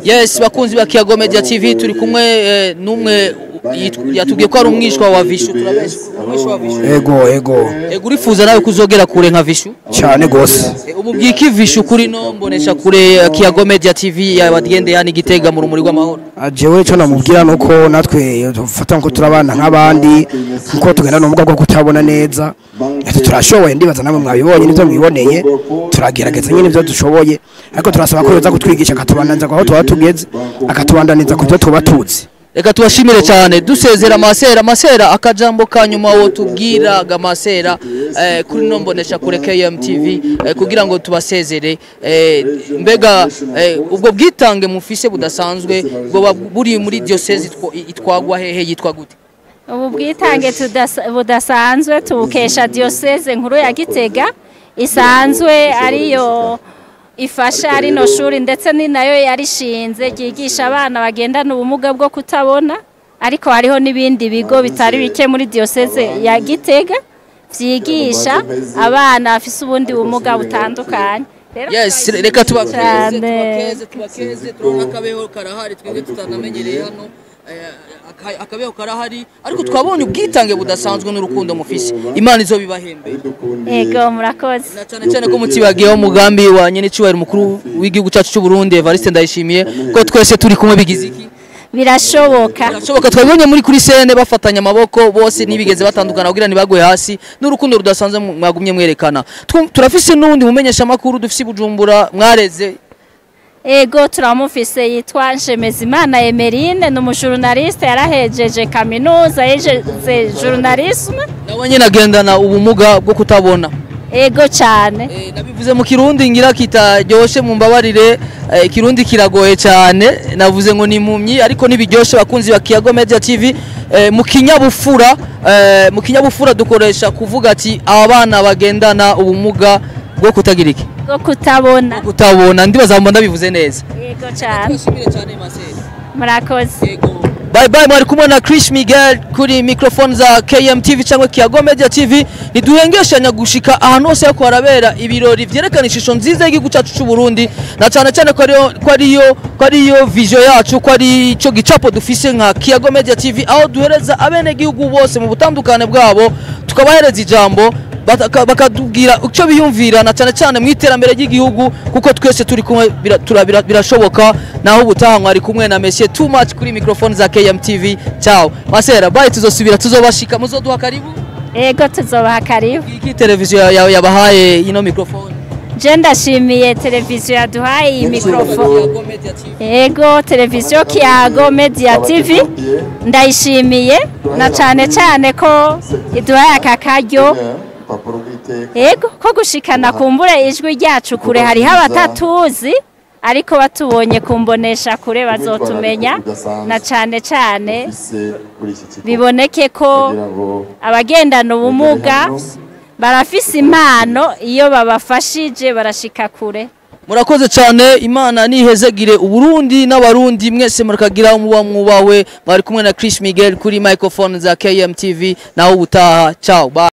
Yes, bakunzi ba Kiyago Media TV turi kumwe numwe yatubwiye ko ari umwishwa wa Vichou. Turabesha umwishwa wa Vichou. Ego urifuza nawe kuzogera kure nka Vichou cyane gose. Umubwiki Vichou kuri no mbonesha kure Kiyago Media TV yabagende yani Gitega mu rumuri rw'amahoro. Jewe cyo namubwira nuko natwe dufata ngo turabana nk'abandi kuko tugenda no mugabo kutabona neza. Turashoboye ndibaza namwe mwabibonye nivyo mwiboneye turagerageza nyine nivyo dushoboye ariko turasaba ko yoza kutwigisha akatubandanza aho tuba tugeze akatubandaniza kuvyo tuba tuzi. Reka tubashimire cyane dusezera masera akajambo kanyuma wo tubwira gamasera kuri nombonesha kure KMTV kugira ngo tubasezere mbega ubwo bwitange mufise budasanzwe bwo buri muri diocese itwagwa hehe yitwa gute? Ubu bwitange budasanzwe tubukesha diocese nkuru ya Gitega isanzwe ariyo ifasha ari no shuri ndetse ni nayo yarishinze gigisha abana bagendana ubumuga bwo kutabona ariko hariho nibindi bigo bitari bike muri diocese ya Gitega vyigisha abana bafise ubundi bumuga butandukanye. Yes, reka tubakeze turona kabeho karahari twebwe tutanamenyereye hano akabeho karahari ariko twabonye ubwitange budasanzwe n'urukundo mufise Imana izo bibahembe. Ego murakoze. Na cyane ko mutibagiyeho umugambi wa nyene cyubahiro mukuru w'igihugu cyacu cy'u Burundi Evariste Ndayishimiye ko twese turi kumwe bigiziki birashoboka twabonye muri kuri scene bafatanya amaboko bose nibigeze batandukana kugira nibagoye hasi n'urukundo rudasanzwe mwagumye mwerekana. Turafise n'undi mumenyesha makuru dufise Bujumbura mwareze. Ego turamufise yitwa Nshemezimana Emerine n'umujournaliste yarahejeje kaminuza yeje journalisme nawe nyine agendana ubumuga bwo kutabona. Ego cyane nabivuze mu Kirundi ngira kitaryoshe mu mbabarire Kirundi kiragoye cyane navuze ngo ni mumyi ariko nibiryoshe bakunzi ba Kiyago Media TV mu kinyabufura dukoresha kuvuga ati abana bagendana ubumuga bwo kutagira iki bwo kutabona ndibaza mbona bivuze neza. Yego cyane murakoze. Bye mwari kumwe na Chris Miguel kuri microphone za KMTV cyangwa Kiyago Media TV niduhengeshanya gushika ahantu hose ko harabera ibirori vyerekana ishusho nziza y'igihugu cyacu cy'u Burundi na cyane ko ariyo vision yacu ko ari cyo gicapo dufise nka Kiyago Media TV aho duhereza abene gihugu bose mu butandukane bwabo tukabahereza ijambo bakatubwira ucyo biyumvira na cyane mu iterambere ry'igihugu kuko twese turi kumwe birashoboka naho ubutaha mwari kumwe na Monsieur Too Much kuri microphone za KMTV. Ciao masera bye tuzosubira tuzobashika muzoduha karibu. Ego tuzobaha karibu. Iki televiziyo yabahaye ino microphone je ndashimiye televiziyo yaduhaye iyi microphone. Ego televiziyo Kiyago Media TV ndayishimiye na cyane ko iduhaye akakaryo. Ego ko gushikana kumbure ijwi ryacu kure hari abatatuzi ariko batubonye kumbonesha kure bazotumenya na cyane biboneke ko abagendana ubumuga barafise impano iyo babafashije barashika kure. Murakoze cyane Imana nihezegire Uburundi n'abarundi mwese murakagira umuba mwubawe mwari kumwe na Chris Miguel kuri microphone za KMTV naho ubutaha. Ciao bye.